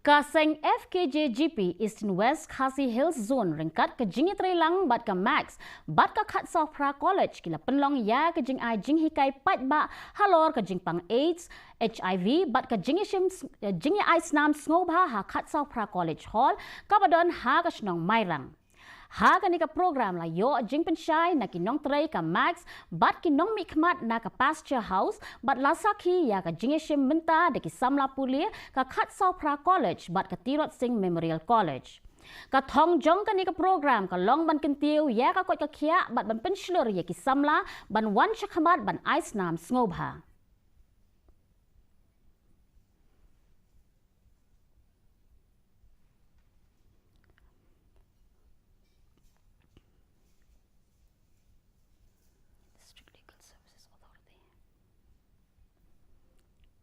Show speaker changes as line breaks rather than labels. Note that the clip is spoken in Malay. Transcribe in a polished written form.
Ka Seng Fkjgp East and West Khasi Hills Zone ringkat ke Jinghikai bat ke Max bat ke Khat Sofra College kila Pynlong ya ke Jinghikai pat ba Halor ke Jingpang AIDS HIV bat ke Jinghikai Snam Snobha ha Khat Sofra College Hall kabadon ha ke Snong Mairang. Ha ka ni ka program la yo jing pensyai na kinong tray ka Max bat kinong mikmat na ka pasture house bat lasaki ya ka jingishim menta de ki samla pulir ka Khat Sofra College bat ka Tirot Seng Memorial College. Ka thong jong ka ni ka program ka long ban kentiu ya ka kot ka khia bat ban penslur ya ki samla ban wan chakhamat ban ice nam snobha.